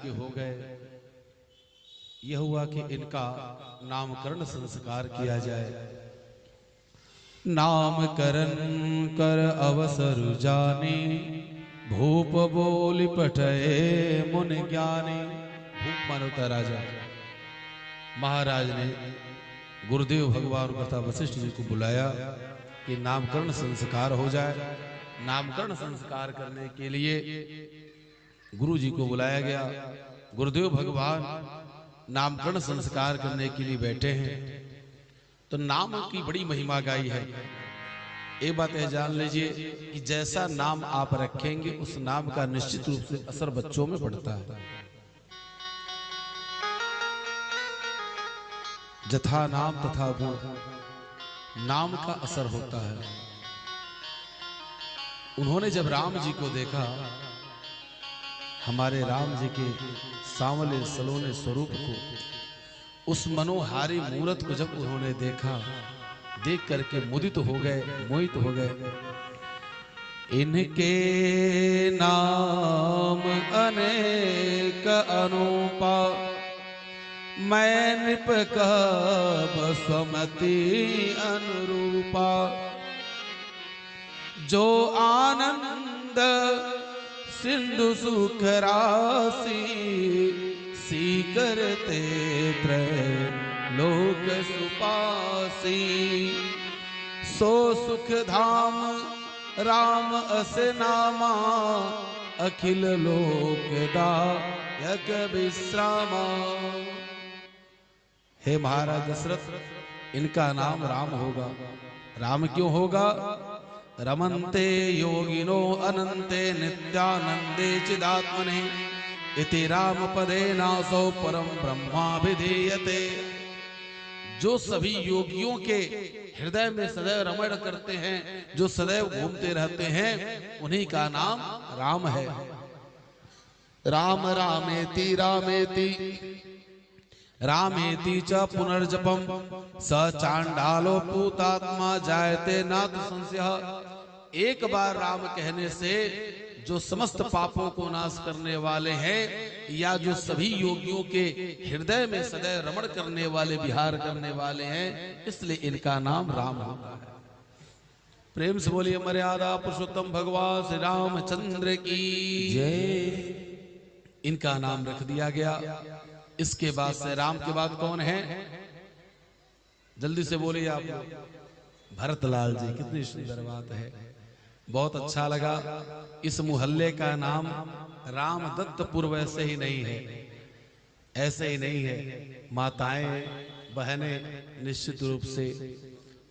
के हो गए। यह हुआ कि इनका नामकरण संस्कार किया जाए। नामकरण कर अवसर जाने, भूप बोली पठे मुन ज्ञानी। भूप मानो था राजा। महाराज ने गुरुदेव भगवान तथा वशिष्ठ जी को बुलाया कि नामकरण संस्कार हो जाए। नामकरण संस्कार करने के लिए गुरु जी को बुलाया गया। गुरुदेव भगवान नामकरण संस्कार करने के लिए बैठे हैं। तो नाम की बड़ी महिमा गाई है। एक बात है, जान लीजिए कि जैसा नाम आप रखेंगे उस नाम का निश्चित रूप से असर बच्चों में पड़ता है। जथा नाम तथा गुण, नाम का असर होता है। उन्होंने जब राम जी को देखा, हमारे राम जी के सांवले सलोने स्वरूप को, उस मनोहारी मूरत को जब उन्होंने देखा, देख करके मुदित हो गए, मोहित हो गए। इनके नाम अनेक अनूपा, मैं नृप कब स्वमति अनुरूपा। जो आनंद सिंधु सुख राशि, सी करते लोक सुपासी। सो सुख धाम राम अस नामा, अखिल लोक दायक विश्रामा। हे महाराज दशरथ, इनका नाम राम होगा। राम क्यों होगा? रमन्ते योगिनो अनंते नित्यानंदे चिदात्मने, इति राम पदे नासो परम ब्रह्माभिधीयते। जो सभी योगियों के हृदय में सदैव रमण करते हैं, जो सदैव घूमते रहते हैं, उन्हीं का नाम राम है। राम रामेति रामेति रामेति च पुनर्जपम, स चांडालो पूतात्मा जायते नाथ संशय। एक बार राम कहने से जो समस्त पापों को नाश करने वाले हैं, या जो सभी योगियों के हृदय में सदैव रमण करने वाले, विहार करने वाले हैं, इसलिए इनका नाम राम होता है। प्रेम से बोलिए मर्यादा पुरुषोत्तम भगवान श्री रामचंद्र की जय। इनका नाम रख दिया गया। इसके बाद से राम के बाद कौन है? जल्दी से बोलिए आप। भरतलाल जी। कितनी सुंदर बात है, बहुत अच्छा लगा। इस मुहल्ले का नाम राम दत्तपुर वैसे ही नहीं है, ऐसे ही नहीं है। माताएं बहनें निश्चित रूप से,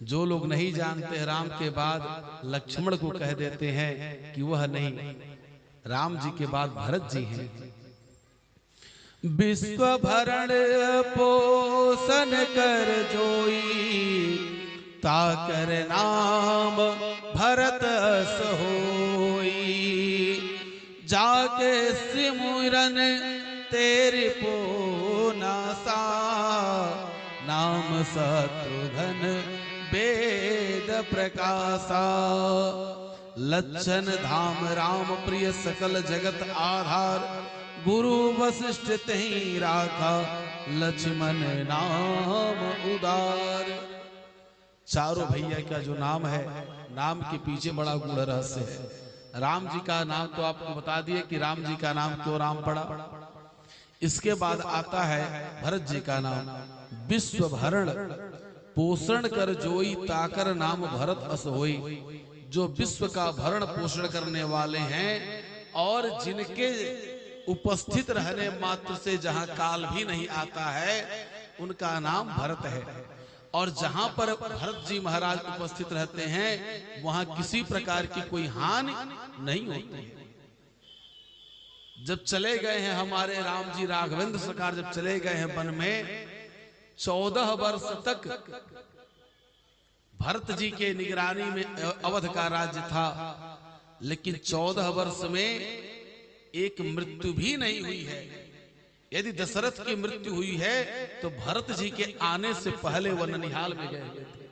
जो लोग नहीं जानते हैं, राम के बाद लक्ष्मण को कह देते हैं कि वह नहीं, राम जी के बाद भरत जी हैं। विश्व भरण पोषण कर जोई, ताकर नाम भरत अस होई। जाके सिमरन तेरे पोनासा, नाम शत्रुघ्न वेद प्रकाशा। लक्षण धाम राम प्रिय सकल जगत आधार, गुरु वशिष्ठ तहीं राखा, लक्ष्मण नाम उदार। चारों भैया का जो नाम है, नाम के पीछे बड़ा गूढ़ रहस्य है। राम जी का नाम तो आपको बता दिए कि राम जी का नाम क्यों राम पड़ा। इसके बाद आता है भरत जी का नाम। विश्व भरण पोषण कर जोई, ताकर नाम भरत अस होई। जो विश्व का भरण पोषण करने वाले हैं और जिनके उपस्थित रहने मात्र से जहां काल भी नहीं आता है, उनका नाम भरत है। और जहां पर भरत जी महाराज उपस्थित रहते हैं, वहां किसी प्रकार की कोई हानि नहीं होती है। जब चले गए हैं हमारे राम जी, राघवेंद्र सरकार जब चले गए हैं वन में, 14 वर्ष तक भरत जी के निगरानी में अवध का राज्य था। लेकिन 14 वर्ष में एक मृत्यु भी नहीं हुई है। यदि दशरथ की मृत्यु हुई है तो भरत जी के आने से पहले वह ननिहाल में गए हुए थे।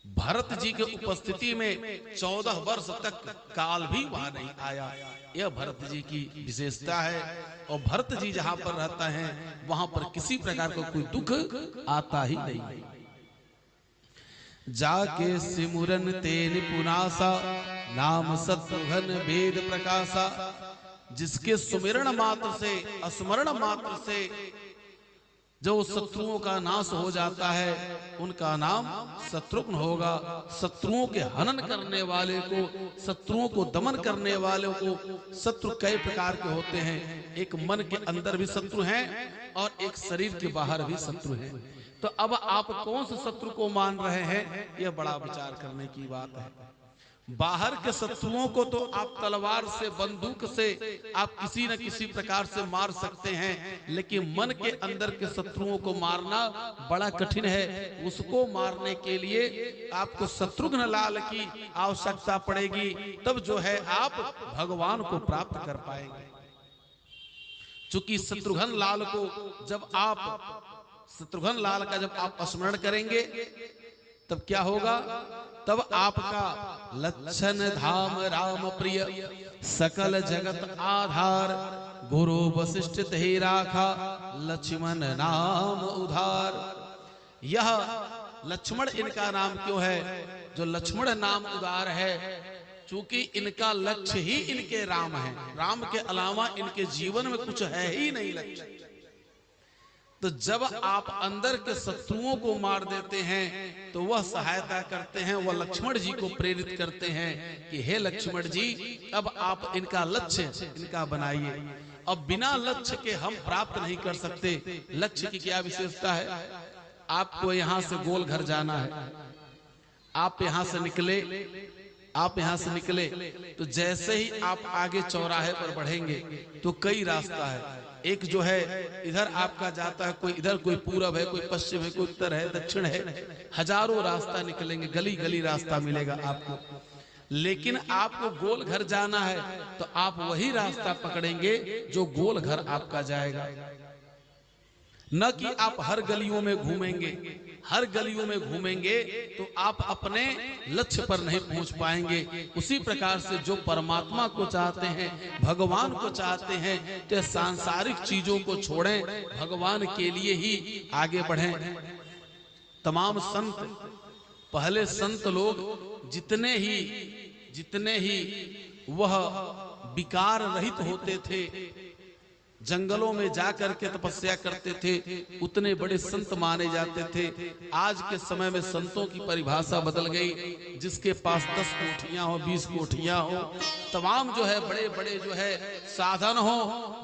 भरत जी के उपस्थिति में 14 वर्ष तक काल भी वहां नहीं आया। यह भरत जी की विशेषता है। और भरत जी जहां पर रहता है वहां पर किसी प्रकार का कोई दुख आता ही नहीं। जाके सिमुरन ते निपुनासा नाम शत्रुघ्न भेद प्रकाशा। जिसके सुमिरण मात्र से, स्मरण मात्र से जो शत्रुओं का नाश हो जाता है उनका नाम शत्रुघ्न होगा। शत्रुओं के हनन करने वाले को, शत्रुओं को दमन करने वाले को, शत्रु कई प्रकार के होते हैं। एक मन के अंदर भी शत्रु हैं और एक शरीर के बाहर भी शत्रु हैं। तो अब आप कौन से शत्रु को मान रहे हैं, यह बड़ा विचार करने की बात है। बाहर के शत्रुओं को तो आप तलवार से, बंदूक से आप किसी न किसी प्रकार से मार सकते हैं, लेकिन मन के अंदर के शत्रुओं को मारना बड़ा कठिन है। उसको मारने के लिए आपको शत्रुघ्न लाल की आवश्यकता पड़ेगी, तब जो है आप भगवान को प्राप्त कर पाएंगे। चूंकि शत्रुघ्न लाल को जब आप, शत्रुघ्न लाल का जब आप स्मरण करेंगे तब क्या होगा, तब आपका लक्षण धाम राम प्रिय सकल जगत आधार गुरु वशिष्ठ ते राखा लक्ष्मण नाम उधार। यह लक्ष्मण इनका नाम क्यों है, जो लक्ष्मण नाम उदार है, चूंकि इनका लक्ष्य ही इनके राम है। राम के अलावा इनके जीवन में कुछ है ही नहीं लक्ष्य। तो जब आप अंदर के शत्रुओं को मार देते हैं तो वह सहायता करते हैं, वह लक्ष्मण जी को प्रेरित करते हैं कि हे लक्ष्मण जी, अब आप इनका लक्ष्य इनका बनाइए। अब बिना लक्ष्य के हम प्राप्त नहीं कर सकते। लक्ष्य की क्या विशेषता है, आपको यहां से गोल घर जाना है, आप यहां से निकले, आप यहां से निकले तो जैसे ही आप आगे चौराहे पर बढ़ेंगे तो कई रास्ता है। एक जो है इधर आपका जाता है, कोई इधर, कोई पूरब है, कोई पश्चिम है, कोई उत्तर है, दक्षिण है, हजारों रास्ता निकलेंगे, गली गली रास्ता मिलेगा आपको। लेकिन आपको गोल घर जाना है तो आप वही रास्ता पकड़ेंगे जो गोल घर आपका जाएगा, न कि आप हर गलियों में घूमेंगे। हर गलियों में घूमेंगे तो आप अपने लक्ष्य पर नहीं पहुंच पाएंगे। उसी प्रकार से जो परमात्मा को चाहते हैं, भगवान को चाहते हैं, तो सांसारिक चीजों को छोड़ें, भगवान के लिए ही आगे बढ़ें। तमाम संत, पहले संत लोग जितने ही वह विकार रहित होते थे, जंगलों में जाकर के तपस्या करते थे, उतने बड़े संत माने जाते थे। आज के समय में संतों की परिभाषा बदल गई। जिसके पास 10 कोठियां हो, 20 कोठियां हो, तमाम जो है बड़े बड़े जो है साधन हो,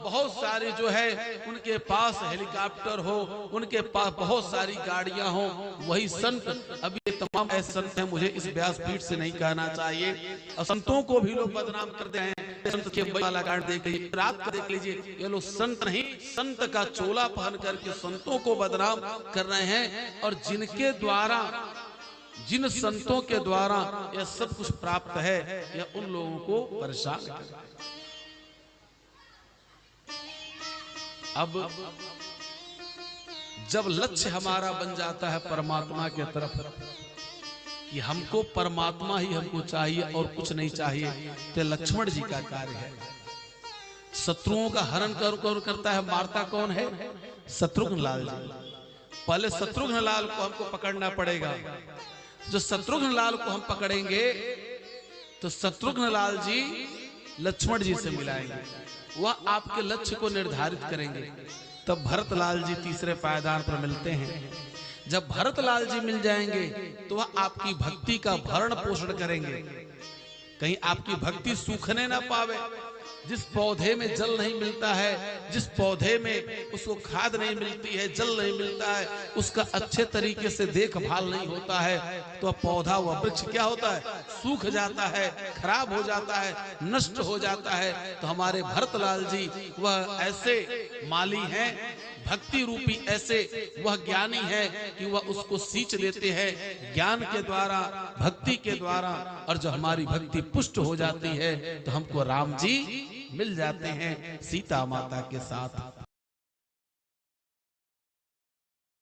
बहुत सारे जो है उनके पास हेलीकॉप्टर हो, उनके पास बहुत सारी गाड़ियां हो, वही संत। अभी तमाम ऐसे संत हैं, मुझे इस व्यासपीठ से नहीं कहना चाहिए, और संतों को भी लोग बदनाम करते हैं। संत के वाला कार्ड देख लीजिए, रात का देख लीजिए, ये लोग संत नहीं, संत का चोला पहन करके संतों को बदनाम कर रहे हैं। और जिनके द्वारा, जिन संतों के द्वारा यह सब कुछ प्राप्त है, यह उन लोगों को परेशान कर रहा है। अब जब लक्ष्य हमारा बन जाता है परमात्मा के तरफ कि हमको परमात्मा ही हमको चाहिए और कुछ नहीं चाहिए, तो लक्ष्मण जी का कार्य है। शत्रुओं का हरण करता है, मारता कौन है, शत्रुघ्न लाल जी। पहले शत्रुघ्न लाल को हमको पकड़ना पड़ेगा। जो शत्रुघ्न लाल को हम पकड़ेंगे तो शत्रुघ्न लाल जी लक्ष्मण जी से मिलाएंगे, वह आपके लक्ष्य को निर्धारित करेंगे। तब भरत लाल जी तीसरे पायदान पर मिलते हैं। जब भरत लाल जी मिल जाएंगे तो वह आपकी भक्ति का भरण पोषण करेंगे, कहीं आपकी भक्ति सूखने ना पावे। जिस पौधे में जल नहीं मिलता है, जिस पौधे में उसको खाद नहीं मिलती है, जल नहीं मिलता है, उसका अच्छे तरीके से देखभाल नहीं होता है, तो पौधा, वह वृक्ष क्या होता है, सूख जाता है, खराब हो जाता है, नष्ट हो जाता है। तो हमारे भरतलाल जी वह ऐसे माली हैं, भक्ति रूपी ऐसे वह ज्ञानी है कि वह उसको सींच लेते हैं ज्ञान के द्वारा, भक्ति के द्वारा। और जो हमारी भक्ति पुष्ट हो जाती है तो हमको राम जी मिल जाते हैं सीता माता के साथ।